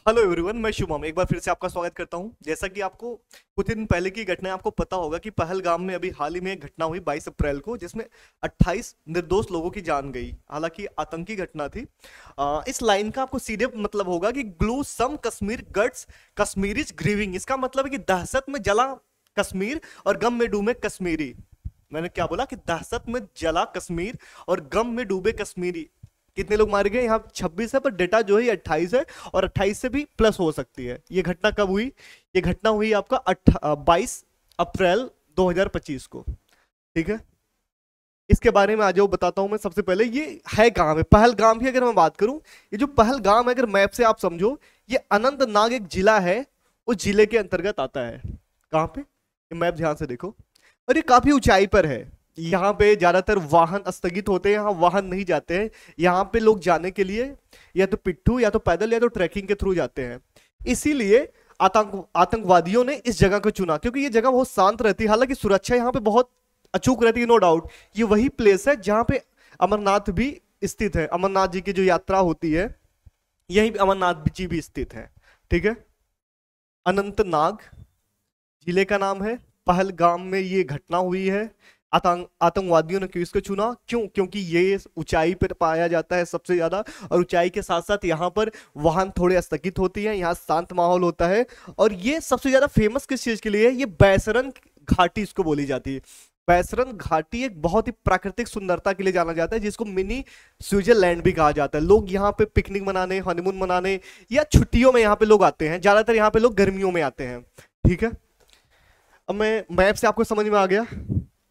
Hello everyone, मैं शुभम एक बार फिर से आपका स्वागत करता हूं। जैसा कि आपको कुछ दिन पहले की घटना आपको पता होगा कि पहलगाम में अभी हाल ही में एक घटना हुई 22 अप्रैल को, जिसमें 28 निर्दोष लोगों की जान गई। हालांकि आतंकी घटना थी। इस लाइन का आपको सीधे मतलब होगा कि ग्लू सम कश्मीर गट्स कश्मीरीज ग्रीविंग। इसका मतलब है कि दहशत में जला कश्मीर और गम में डूबे कश्मीरी। मैंने क्या बोला कि दहशत में जला कश्मीर और गम में डूबे कश्मीरी। कितने लोग मारे गए? यहाँ 26 है, पर डेटा जो है ये 28 है, और 28 से भी प्लस हो सकती है। ये घटना कब हुई? ये घटना हुई आपका 22 अप्रैल 2025 को। ठीक है, इसके बारे में आ जाओ बताता हूं मैं। सबसे पहले ये है कहाँ पे? पहलगाम की अगर मैं बात करूं, ये जो पहलगाम है, अगर मैप से आप समझो, ये अनंतनाग एक जिला है, उस जिले के अंतर्गत आता है। कहाँ पे? ये मैप ध्यान से देखो, और ये काफी ऊंचाई पर है। यहाँ पे ज्यादातर वाहन स्थगित होते हैं, यहाँ वाहन नहीं जाते हैं। यहाँ पे लोग जाने के लिए या तो पिट्ठू या तो पैदल या तो ट्रैकिंग के थ्रू जाते हैं। इसीलिए आतंकवादियों ने इस जगह को चुना, क्योंकि ये जगह बहुत शांत रहती है। हालांकि सुरक्षा यहाँ पे बहुत अचूक रहती है, नो डाउट। ये वही प्लेस है जहाँ पे अमरनाथ भी स्थित है। अमरनाथ जी की जो यात्रा होती है, यहीं पे अमरनाथ जी भी स्थित है। ठीक है, अनंतनाग जिले का नाम है। पहलगाम में ये घटना हुई है। आतंकवादियों ने क्यों इसको चुना? क्योंकि ये ऊंचाई पर पाया जाता है सबसे ज्यादा, और ऊंचाई के साथ साथ यहाँ पर वाहन थोड़े स्थगित होती हैं, यहाँ शांत माहौल होता है। और ये सबसे ज्यादा फेमस किस चीज के लिए है? ये बैसरन घाटी इसको बोली जाती है। बैसरन घाटी एक बहुत ही प्राकृतिक सुंदरता के लिए जाना जाता है, जिसको मिनी स्विट्जरलैंड भी कहा जाता है। लोग यहाँ पे पिकनिक मनाने, हनीमून मनाने या छुट्टियों में यहाँ पे लोग आते हैं। ज्यादातर यहाँ पे लोग गर्मियों में आते हैं। ठीक है, अब मैं मैप से आपको समझ में आ गया।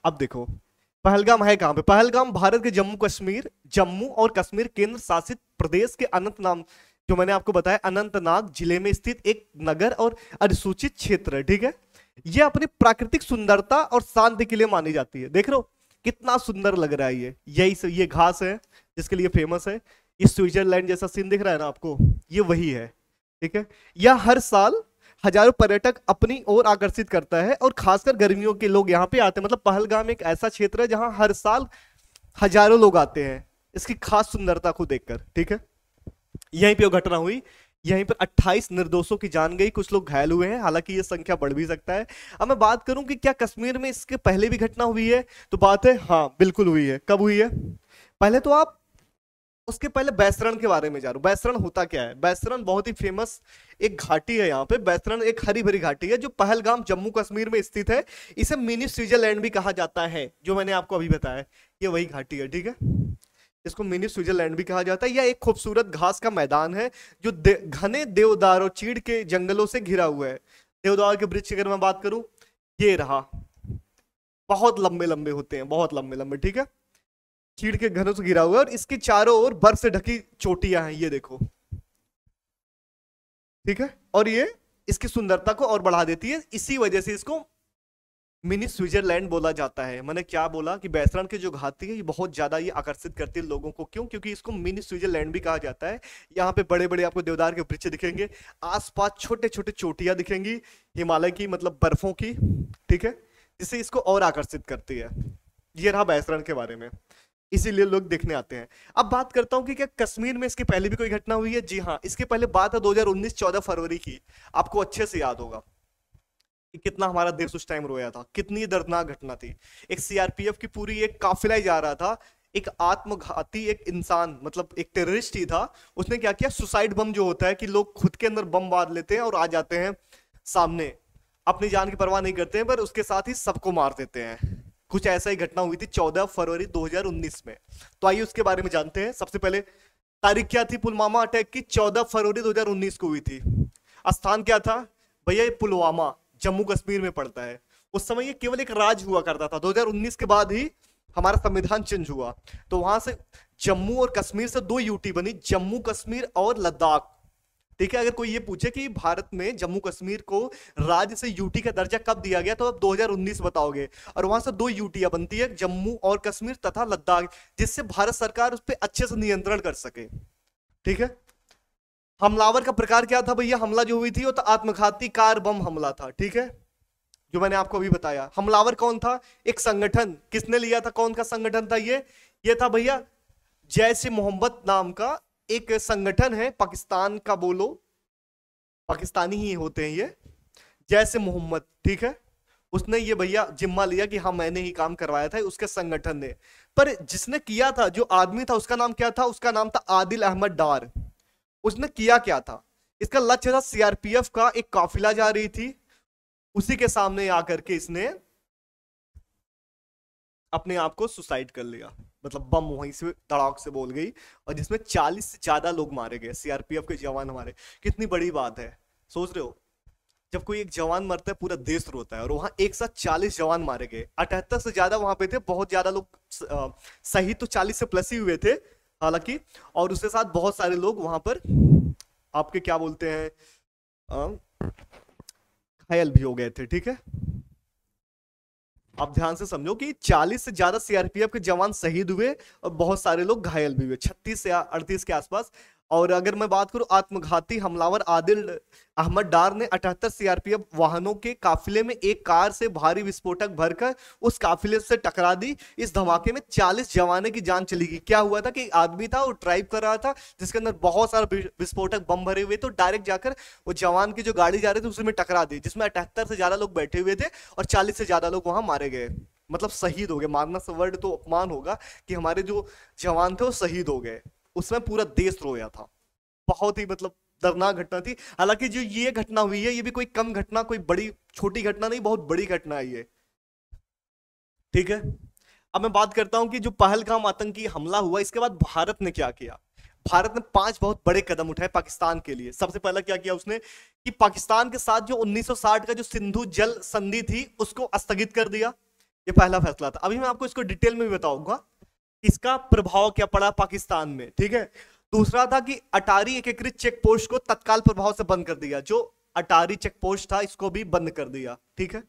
अब देखो पहलगाम है कहां पे। पहलगाम भारत के जम्मू और कश्मीर केंद्र शासित प्रदेश के अनंतनाग, जो मैंने आपको बताया, अनंतनाग जिले में स्थित एक नगर और अधिसूचित क्षेत्र है। ठीक है, यह अपनी प्राकृतिक सुंदरता और शांति के लिए मानी जाती है। देख रहे हो कितना सुंदर लग रहा है। ये घास है जिसके लिए फेमस है। ये स्विट्जरलैंड जैसा सीन दिख रहा है ना आपको, ये वही है। ठीक है, यह हर साल हजारों पर्यटक अपनी ओर आकर्षित करता है, और खासकर गर्मियों के लोग यहाँ पे आते हैं। मतलब पहलगाम एक ऐसा क्षेत्र है जहां हर साल हजारों लोग आते हैं इसकी खास सुंदरता को देखकर। ठीक है, यहीं पे वो घटना हुई। यहीं पर 28 निर्दोषों की जान गई, कुछ लोग घायल हुए हैं। हालांकि ये संख्या बढ़ भी सकता है। अब मैं बात करूं कि क्या कश्मीर में इसके पहले भी घटना हुई है, तो बात है हाँ, बिल्कुल हुई है। कब हुई है? पहले तो आप उसके पहले बैसरण के बारे में जानो। बैसरण होता क्या है? बैसरण बहुत ही फेमस एक घाटी है। यहाँ पे बैसरण एक हरी भरी घाटी है जो पहलगाम जम्मू कश्मीर में स्थित है। इसे मिनी स्विट्जरलैंड भी कहा जाता है, जो मैंने आपको अभी बताया। ये वही घाटी है। ठीक है, इसको मिनी स्विट्जरलैंड भी कहा जाता है। यह एक खूबसूरत घास का मैदान है जो घने देवदार और चीड़ के जंगलों से घिरा हुआ है। देवदार के वृक्ष की अगर मैं बात करूं, ये रहा, बहुत लंबे लंबे होते हैं, बहुत लंबे लंबे। ठीक है, चीड़ के घनों से घिरा हुआ है, और इसके चारों ओर बर्फ से ढकी चोटियां हैं, ये देखो। ठीक है, और ये इसकी सुंदरता को और बढ़ा देती है। इसी वजह से इसको मिनी स्विट्जरलैंड बोला जाता है। मैंने क्या बोला कि बैसरण की जो घाटी है ये बहुत ज्यादा ये आकर्षित करती है लोगों को। क्यों? क्योंकि इसको मिनी स्विट्जरलैंड भी कहा जाता है। यहाँ पे बड़े बड़े आपको देवदार के वृक्ष दिखेंगे, आसपास छोटे छोटे चोटियां दिखेंगी हिमालय की, मतलब बर्फों की। ठीक है, जिससे इसको और आकर्षित करती है। ये रहा बैसरण के बारे में, इसीलिए लोग देखने आते हैं। अब बात करता हूं कि क्या कश्मीर में इसके पहले भी कोई घटना हुई है? जी हाँ, इसके पहले बात है 2019 14 फरवरी की। आपको अच्छे से याद होगा कि कितना हमारा देश उस टाइम रोया था, कितनी दर्दनाक घटना थी। एक सीआरपीएफ की पूरी एक काफिला ही जा रहा था। एक आत्मघाती एक इंसान, मतलब एक टेररिस्ट ही था, उसने क्या किया, सुसाइड बम जो होता है कि लोग खुद के अंदर बम बांध लेते हैं और आ जाते हैं सामने, अपनी जान की परवाह नहीं करते हैं, पर उसके साथ ही सबको मार देते हैं। कुछ ऐसा ही घटना हुई थी 14 फरवरी 2019 में। तो आइए उसके बारे में जानते हैं। सबसे पहले तारीख क्या थी पुलवामा अटैक की? 14 फरवरी 2019 को हुई थी। स्थान क्या था भैया? ये पुलवामा जम्मू कश्मीर में पड़ता है। उस समय ये केवल एक राज्य हुआ करता था। 2019 के बाद ही हमारा संविधान चेंज हुआ, तो वहां से जम्मू और कश्मीर से दो यूटी बनी, जम्मू कश्मीर और लद्दाख। ठीक है, अगर कोई ये पूछे कि भारत में जम्मू कश्मीर को राज्य से यूटी का दर्जा कब दिया गया, तो आप 2019 बताओगे। और वहां से दो यूटियां बनती है, जम्मू और कश्मीर तथा लद्दाख, जिससे भारत सरकार उस पर अच्छे से नियंत्रण कर सके। ठीक है, हमलावर का प्रकार क्या था भैया? हमला जो हुई थी वो तो आत्मघाती कार बम हमला था। ठीक है, जो मैंने आपको अभी बताया। हमलावर कौन था? एक संगठन। किसने लिया था? कौन का संगठन था ये था भैया जैश ए मोहम्मद नाम का एक संगठन है, पाकिस्तान का बोलो पाकिस्तानी ही होते हैं ये, जैसे मोहम्मद, ठीक है। उसने ये भैया जिम्मा लिया कि हाँ मैंने ही काम करवाया था उसके संगठन ने। पर जिसने किया था, जो आदमी था, उसका नाम क्या था? उसका नाम था आदिल अहमद डार। उसने किया क्या था? इसका लक्ष्य था सीआरपीएफ का एक काफिला जा रही थी, उसी के सामने आकर के इसने अपने आप को सुसाइड कर लिया। मतलब बम वहीं से तड़ाक से बोल गई, और जिसमें 40 से ज्यादा लोग मारे गए, सीआरपीएफ के जवान हमारे। कितनी बड़ी बात है, सोच रहे हो? जब कोई एक जवान मरता है पूरा देश रोता है, और वहां एक साथ 40 जवान मारे गए। 78 से ज्यादा वहां पे थे, बहुत ज्यादा लोग शहीद तो 40 से प्लस ही हुए थे हालांकि, और उसके साथ बहुत सारे लोग वहां पर आपके क्या बोलते हैं घायल भी हो गए थे, ठीक है। आप ध्यान से समझो कि 40 से ज्यादा सीआरपीएफ के जवान शहीद हुए और बहुत सारे लोग घायल भी हुए, 36 से 38 के आसपास। और अगर मैं बात करूं, आत्मघाती हमलावर आदिल अहमद डार ने 78 सीआरपीएफ वाहनों के काफिले में एक कार से भारी विस्फोटक भरकर उस काफिले से टकरा दी। इस धमाके में 40 जवानों की जान चली गई। क्या हुआ था कि एक आदमी था, वो ड्राइव कर रहा था, जिसके अंदर बहुत सारे विस्फोटक बम भरे हुए, तो डायरेक्ट जाकर वो जवान की जो गाड़ी जा रही थी उसमें टकरा दी, जिसमें 78 से ज्यादा लोग बैठे हुए थे और 40 से ज्यादा लोग वहां मारे गए। मतलब शहीद हो गए। मारना वर्ड तो अपमान होगा कि हमारे जो जवान थे वो शहीद हो गए। उसमें पूरा देश रोया था। बहुत ही मतलब दर्दनाक घटना थी। हालांकि जो ये घटना हुई है, ये भी कोई कम घटना, कोई बड़ी छोटी घटना नहीं, बहुत बड़ी घटना है ये, ठीक है। अब मैं बात करता हूं कि जो पहलगाम आतंकी हमला हुआ, इसके बाद भारत ने क्या किया। भारत ने 5 बहुत बड़े कदम उठाए पाकिस्तान के लिए। सबसे पहला क्या किया उसने कि पाकिस्तान के साथ जो 1960 का जो सिंधु जल संधि थी उसको स्थगित कर दिया। ये पहला फैसला था। अभी मैं आपको इसको डिटेल में भी बताऊंगा इसका प्रभाव क्या पड़ा पाकिस्तान में, ठीक है। दूसरा था कि अटारी एकीकृत चेक पोस्ट को तत्काल प्रभाव से बंद कर दिया। जो अटारी चेक पोस्ट था इसको भी बंद कर दिया, ठीक है।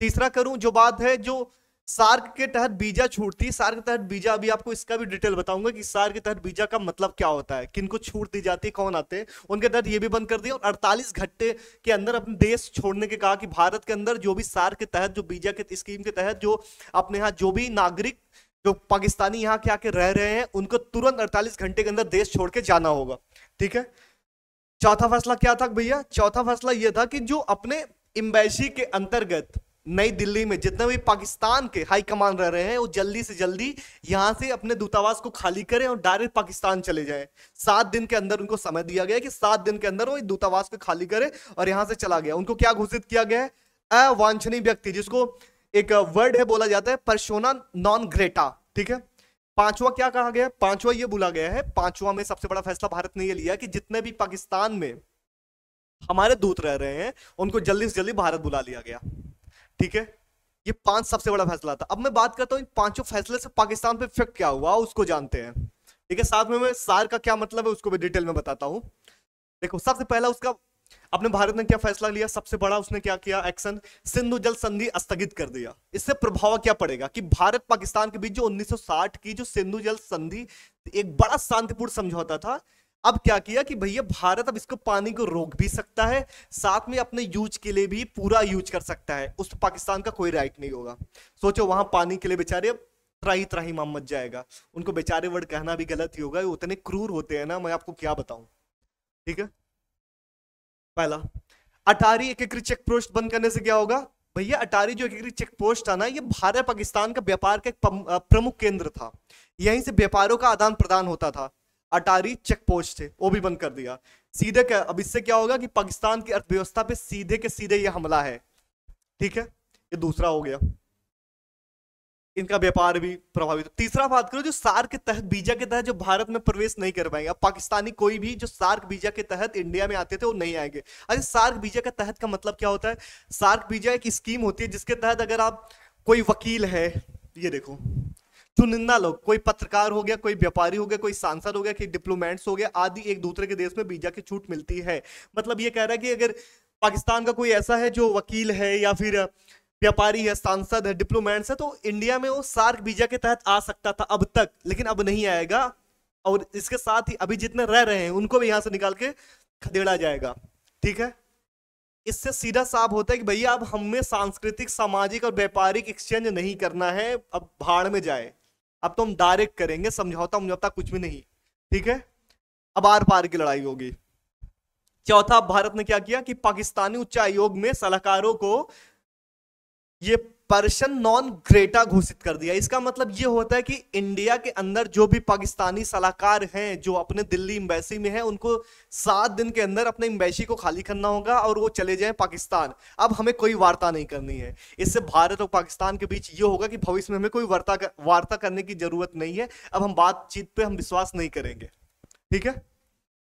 तीसरा करूं जो बात है, जो सार्क के तहत वीजा छूट थी। सार्क के तहत वीजा, अभी आपको इसका भी डिटेल बताऊंगा कि सार्क के तहत वीजा का मतलब क्या होता है, किनको छूट दी जाती है, कौन आते हैं, उनके तहत ये भी बंद कर दिया। और 48 घंटे के अंदर अपने देश छोड़ने के कहा कि भारत के अंदर जो भी सार्क के तहत, जो वीजा के स्कीम के तहत जो अपने यहाँ जो भी नागरिक जो पाकिस्तानी यहाँ के आके रह रहे हैं, उनको तुरंत 48 घंटे के अंदर देश छोड़ के जाना होगा, ठीक है। चौथा फैसला क्या था भैया? चौथा फैसला यह था कि जो अपने एम्बेसी के अंतर्गत नई दिल्ली में जितने भी पाकिस्तान के हाई कमान रह रहे हैं, वो जल्दी से जल्दी यहां से अपने दूतावास को खाली करें और डायरेक्ट पाकिस्तान चले जाएं। 7 दिन के अंदर उनको समय दिया गया कि 7 दिन के अंदर वो दूतावास को खाली करे, और यहां से चला गया। उनको क्या घोषित किया गया है? अवांछनीय व्यक्ति, जिसको एक वर्ड है बोला जाता है पर्सोना नॉन ग्रेटा, ठीक है। पांचवा क्या कहा गया? पांचवा ये बोला गया है, पांचवा में सबसे बड़ा फैसला भारत ने ये लिया कि जितने भी पाकिस्तान में हमारे दूत रह रहे हैं उनको जल्दी से जल्दी भारत बुला लिया गया, ठीक है। ये 5 सबसे बड़ा फैसला था। अब मैं बात करता हूं इन पांचों फैसले से पाकिस्तान पे इफेक्ट क्या हुआ उसको जानते हैं, ठीक है। साथ में मैं सार्क का क्या मतलब है उसको भी डिटेल में बताता हूं। देखो, सबसे पहला उसका अपने भारत ने क्या फैसला लिया? सबसे बड़ा उसने क्या किया एक्शन? सिंधु जल संधि स्थगित कर दिया। इससे प्रभाव क्या पड़ेगा कि भारत पाकिस्तान के बीच जो 1960 की जो सिंधु जल संधि एक बड़ा शांतिपूर्ण समझौता था, अब क्या किया कि भैया भारत अब इसको पानी को रोक भी सकता है, साथ में अपने यूज के लिए भी पूरा यूज कर सकता है। उस पाकिस्तान का कोई राइट नहीं होगा। सोचो, वहां पानी के लिए बेचारे त्राही त्राही माम मच जाएगा। उनको बेचारे वर्ड कहना भी गलत ही होगा, उतने क्रूर होते हैं ना, मैं आपको क्या बताऊं, ठीक है। पहला, अटारी एकीकृत चेक पोस्ट बंद करने से क्या होगा भैया? अटारी जो एकीकृत चेक पोस्ट था ना, ये भारत पाकिस्तान का व्यापार का एक प्रमुख केंद्र था। यहीं से व्यापारों का आदान प्रदान होता था। अटारी चेक पोस्ट थे, वो भी बंद कर दिया। सीधे क्या, अब इससे क्या होगा कि पाकिस्तान की अर्थव्यवस्था पे सीधे के सीधे ये हमला है, ठीक है। ये दूसरा हो गया, इनका व्यापार भी प्रभावित। तीसरा बात करो, जो सार्क के तहत वीजा के तहत जो भारत में प्रवेश नहीं कर पाएंगे। अब पाकिस्तानी कोई भी जो सार्क वीजा के तहत इंडिया में आते थे वो नहीं आएंगे। अच्छा, सार्क वीजा के तहत का मतलब क्या होता है? सार्क वीजा एक स्कीम होती है जिसके तहत अगर आप कोई वकील है, ये देखो चुनिंदा लोग, कोई पत्रकार हो गया, कोई व्यापारी हो गया, कोई सांसद हो गया, कोई डिप्लोमेट्स हो गया आदि, एक दूसरे के देश में वीजा की छूट मिलती है। मतलब ये कह रहा है कि अगर पाकिस्तान का कोई ऐसा है जो वकील है या फिर व्यापारी है, सांसद है, डिप्लोमेट्स है, तो इंडिया में वो सार्क वीजा के तहत आ सकता था अब तक, लेकिन अब नहीं आएगा। और इसके साथ ही अभी जितने रह रहे हैं उनको भी यहां से निकाल के खदेड़ा जाएगा, ठीक है। इससे सीधा साफ होता है कि भैया अब हमें सांस्कृतिक, सामाजिक और व्यापारिक एक्सचेंज नहीं करना है, अब भाड़ में जाए। अब तो हम डायरेक्ट करेंगे, समझौता कुछ भी नहीं, ठीक है। अब आर पार की लड़ाई होगी। चौथा, भारत ने क्या किया कि पाकिस्तानी उच्चायोग में सलाहकारों को ये पर्सन नॉन ग्रेटा घोषित कर दिया। इसका मतलब ये होता है कि इंडिया के अंदर जो भी पाकिस्तानी सलाहकार हैं जो अपने दिल्ली एम्बेसी में हैं, उनको 7 दिन के अंदर अपने एम्बेसी को खाली करना होगा और वो चले जाएं पाकिस्तान। अब हमें कोई वार्ता नहीं करनी है। इससे भारत और पाकिस्तान के बीच ये होगा कि भविष्य में हमें कोई वार्ता करने की जरूरत नहीं है। अब हम बातचीत पे हम विश्वास नहीं करेंगे। ठीक है,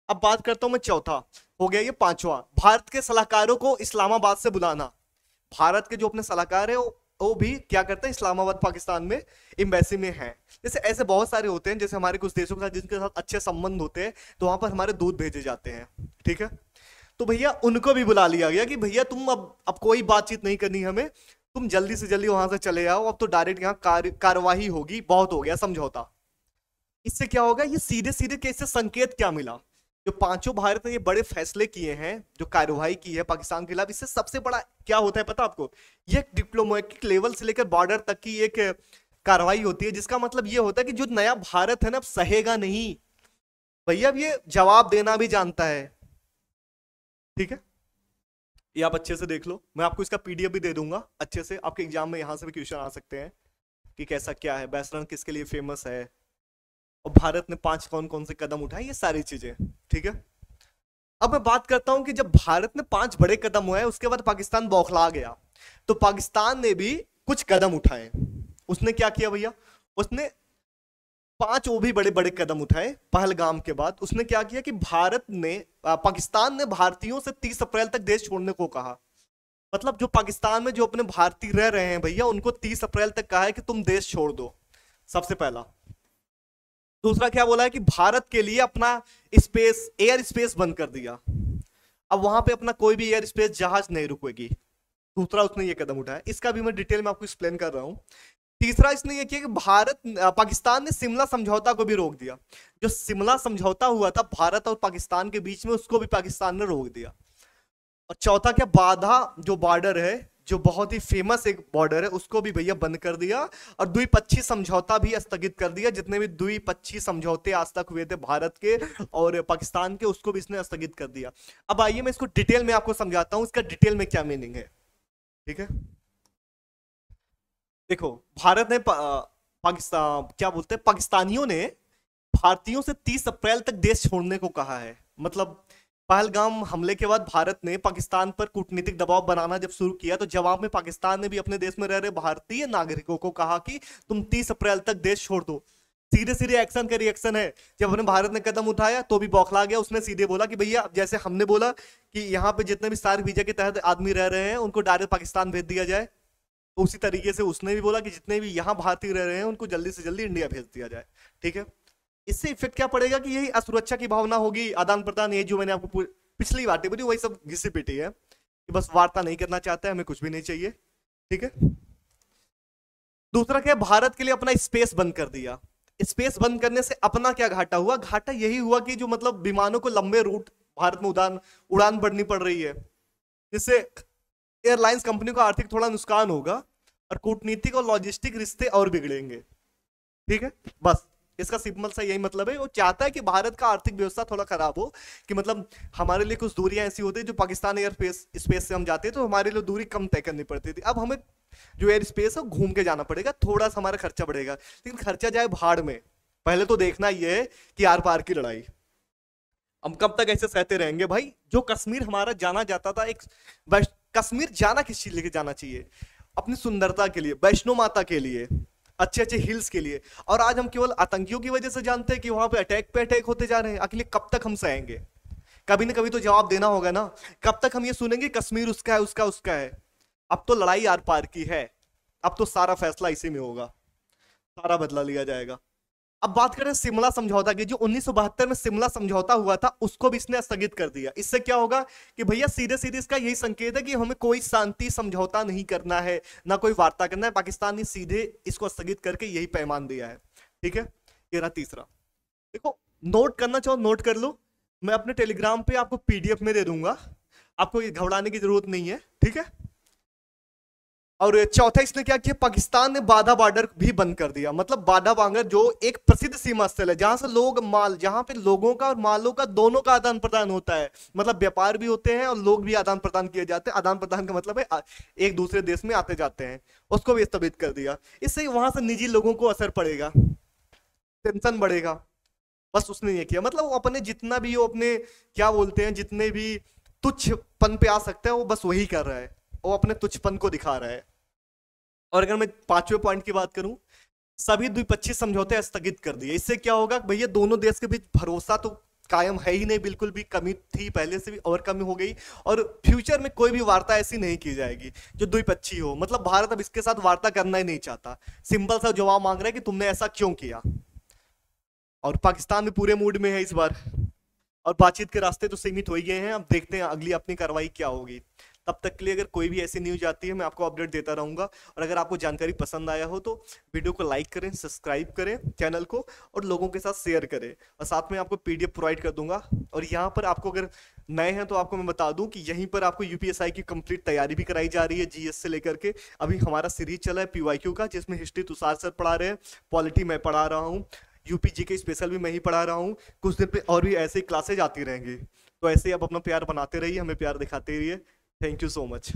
अब बात करता हूं मैं चौथा। हो गया ये पांचवा, भारत के सलाहकारों को इस्लामाबाद से बुलाना। भारत के जो अपने सलाहकार है वो भी क्या करते हैं, इस्लामाबाद पाकिस्तान में एम्बेसी में हैं। जैसे ऐसे बहुत सारे होते हैं, जैसे हमारे कुछ देशों के साथ जिनके साथ अच्छे संबंध होते हैं, तो वहां पर हमारे दूत भेजे जाते हैं। ठीक है, तो भैया उनको भी बुला लिया गया कि भैया तुम अब कोई बातचीत नहीं करनी हमें, तुम जल्दी से जल्दी वहां से चले आओ, अब तो डायरेक्ट यहाँ कार्यवाही होगी, बहुत हो गया समझौता। इससे क्या होगा, ये सीधे सीधे कैसे संकेत क्या मिला, जो पांचों भारत ने ये बड़े फैसले किए हैं, जो कार्यवाही की है पाकिस्तान के खिलाफ, इससे सबसे बड़ा क्या होता है पता आपको, ये डिप्लोमेटिक लेवल से लेकर बॉर्डर तक की एक कार्रवाई होती है। जिसका मतलब ये होता है कि जो नया भारत है ना, अब सहेगा नहीं भैया, अब ये जवाब देना भी जानता है। ठीक है, ये आप अच्छे से देख लो, मैं आपको इसका पीडीएफ भी दे दूंगा अच्छे से, आपके एग्जाम में यहां से भी क्वेश्चन आ सकते हैं कि कैसा क्या है, बैसलन किसके लिए फेमस है, और भारत ने 5 कौन कौन से कदम उठाए, ये सारी चीजें। ठीक है, अब मैं बात करता हूं कि जब भारत ने 5 बड़े कदम हुए, उसके बाद पाकिस्तान बौखला गया, तो पाकिस्तान ने भी कुछ कदम उठाए। उसने क्या किया भैया, उसने 5 वो भी बड़े बड़े कदम उठाए। पहलगाम के बाद उसने क्या किया कि पाकिस्तान ने भारतीयों से 30 अप्रैल तक देश छोड़ने को कहा। मतलब जो पाकिस्तान में जो अपने भारतीय रह रहे हैं भैया, उनको 30 अप्रैल तक कहा है कि तुम देश छोड़ दो, सबसे पहला। दूसरा क्या बोला है कि भारत के लिए अपना एयर स्पेस बंद कर दिया, अब वहां पे अपना कोई भी एयर स्पेस जहाज नहीं रुकेगी। दूसरा उसने ये कदम उठाया, इसका भी मैं डिटेल में आपको एक्सप्लेन कर रहा हूं। तीसरा इसने ये किया कि पाकिस्तान ने शिमला समझौता को भी रोक दिया। जो शिमला समझौता हुआ था भारत और पाकिस्तान के बीच में, उसको भी पाकिस्तान ने रोक दिया। और चौथा क्या, बाधा जो बॉर्डर है, जो बहुत ही फेमस एक बॉर्डर है, उसको भी भैया बंद कर दिया। और द्विपक्षीय समझौता भी स्थगित कर दिया, जितने भी द्विपक्षीय समझौते आज तक हुए थे भारत के और पाकिस्तान के, उसको भी इसने स्थगित कर दिया। अब आइए मैं इसको डिटेल में आपको समझाता हूं, इसका डिटेल में क्या मीनिंग है। ठीक है, देखो भारत ने पाकिस्तान क्या बोलते हैं, पाकिस्तानियों ने भारतीयों से 30 अप्रैल तक देश छोड़ने को कहा है। मतलब पहलगाम हमले के बाद भारत ने पाकिस्तान पर कूटनीतिक दबाव बनाना जब शुरू किया, तो जवाब में पाकिस्तान ने भी अपने देश में रह रहे भारतीय नागरिकों को कहा कि तुम 30 अप्रैल तक देश छोड़ दो। सीधे सीधे एक्शन का रिएक्शन है। जब अपने भारत ने कदम उठाया तो भी बौखला गया, उसने सीधे बोला कि भैया जैसे हमने बोला कि यहाँ पे जितने भी सार्क वीजा के तहत आदमी रह रहे हैं उनको डायरेक्ट पाकिस्तान भेज दिया जाए, तो उसी तरीके से उसने भी बोला कि जितने भी यहाँ भारतीय रह रहे हैं उनको जल्दी से जल्दी इंडिया भेज दिया जाए। ठीक है, इससे इफेक्ट क्या पड़ेगा कि यही असुरक्षा की भावना होगी, आदान प्रदान, ये जो मैंने आपको पिछली बातें बोली वही सब घिसी पिटी है कि बस वार्ता नहीं करना चाहता है, हमें कुछ भी नहीं चाहिए। ठीक है, दूसरा क्या, भारत के लिए अपना स्पेस बंद कर दिया। स्पेस बंद करने से अपना क्या घाटा हुआ, घाटा यही हुआ कि जो मतलब विमानों को लंबे रूट भारत में उड़ान बढ़नी पड़ रही है, जिससे एयरलाइंस कंपनी को आर्थिक थोड़ा नुकसान होगा और कूटनीतिक और लॉजिस्टिक रिश्ते और बिगड़ेंगे। ठीक है, बस इसका सिंपल सा यही मतलब है। वो चाहता है कि भारत का आर्थिक व्यवस्था थोड़ा खराब हो, कि मतलब हमारे लिए कुछ दूरियां ऐसी होती है, जो पाकिस्तान एयर स्पेस से हम जाते हैं तो हमारे लिए दूरी कम तय करनी पड़ती थी, अब हमें जो एयर स्पेस है घूम के जाना पड़ेगा, थोड़ा सा हमारा खर्चा बढ़ेगा, लेकिन खर्चा जाए भाड़ में। पहले तो देखना ये है कि आर पार की लड़ाई, हम कब तक ऐसे सहते रहेंगे भाई। जो कश्मीर हमारा जाना जाता था, एक कश्मीर जाना किस चीज लेके जाना चाहिए, अपनी सुंदरता के लिए, वैष्णो माता के लिए, अच्छे अच्छे हिल्स के लिए, और आज हम केवल आतंकियों की वजह से जानते हैं कि वहां पे अटैक होते जा रहे हैं। अगले कब तक हम सहेंगे, कभी ना कभी तो जवाब देना होगा ना। कब तक हम ये सुनेंगे कश्मीर उसका है, उसका उसका है। अब तो लड़ाई आर पार की है, अब तो सारा फैसला इसी में होगा, सारा बदला लिया जाएगा। अब बात करें शिमला समझौता की, जो 1972 में शिमला समझौता हुआ था, उसको भी इसने स्थगित कर दिया। इससे क्या होगा कि भैया सीधे सीधे इसका यही संकेत है कि हमें कोई शांति समझौता नहीं करना है, ना कोई वार्ता करना है। पाकिस्तान ने सीधे इसको स्थगित करके यही पैमान दिया है। ठीक है, ये रहा तीसरा। देखो, नोट करना चाहो नोट कर लो, मैं अपने टेलीग्राम पे आपको पीडीएफ में दे दूंगा, आपको ये घबराने की जरूरत नहीं है। ठीक है, और चौथा इसने क्या किया, पाकिस्तान ने बाधा बॉर्डर भी बंद कर दिया। मतलब बाधा बॉर्डर जो एक प्रसिद्ध सीमा स्थल है जहां से लोग माल, जहां पे लोगों का और मालों का दोनों का आदान प्रदान होता है, मतलब व्यापार भी होते हैं और लोग भी आदान प्रदान किए जाते हैं। आदान प्रदान का मतलब है एक दूसरे देश में आते जाते हैं, उसको भी स्थगित कर दिया। इससे वहां से निजी लोगों को असर पड़ेगा, टेंशन बढ़ेगा। बस उसने ये किया, मतलब वो अपने जितना भी वो अपने क्या बोलते हैं, जितने भी तुच्छपन पे आ सकता है वो बस वही कर रहा है, वो अपने तुच्छपन को दिखा रहा है। और अगर मैं पांचवें पॉइंट की बात करूं, सभी द्विपक्षीय समझौते स्थगित कर दिए। इससे क्या होगा भैया, दोनों देश के बीच भरोसा तो कायम है ही नहीं, बिल्कुल भी, कमी थी पहले से भी और कमी हो गई। और फ्यूचर में कोई भी वार्ता ऐसी नहीं की जाएगी जो द्विपक्षीय हो। मतलब भारत अब इसके साथ वार्ता करना ही नहीं चाहता, सिंपल सा जवाब मांग रहा है कि तुमने ऐसा क्यों किया। और पाकिस्तान भी पूरे मूड में है इस बार, और बातचीत के रास्ते तो सीमित हो ही गए हैं। अब देखते हैं अगली अपनी कार्रवाई क्या होगी। तब तक के लिए अगर कोई भी ऐसी न्यूज आती है मैं आपको अपडेट देता रहूंगा। और अगर आपको जानकारी पसंद आया हो तो वीडियो को लाइक करें, सब्सक्राइब करें चैनल को, और लोगों के साथ शेयर करें। और साथ में आपको पीडीएफ प्रोवाइड कर दूंगा। और यहाँ पर आपको अगर नए हैं तो आपको मैं बता दूं कि यहीं पर आपको यूपीएसआई की कंप्लीट तैयारी भी कराई जा रही है, जीएस से लेकर के। अभी हमारा सीरीज चला है पीवाईक्यू का, जिसमें हिस्ट्री तुषार सर पढ़ा रहे हैं, पॉलिटी मैं पढ़ा रहा हूँ, यूपीजी के स्पेशल भी मैं ही पढ़ा रहा हूँ। कुछ दिन पे और भी ऐसे क्लासेज आती रहेंगी। तो ऐसे ही आप अपना प्यार बनाते रहिए, हमें प्यार दिखाते रहिए। Thank you so much.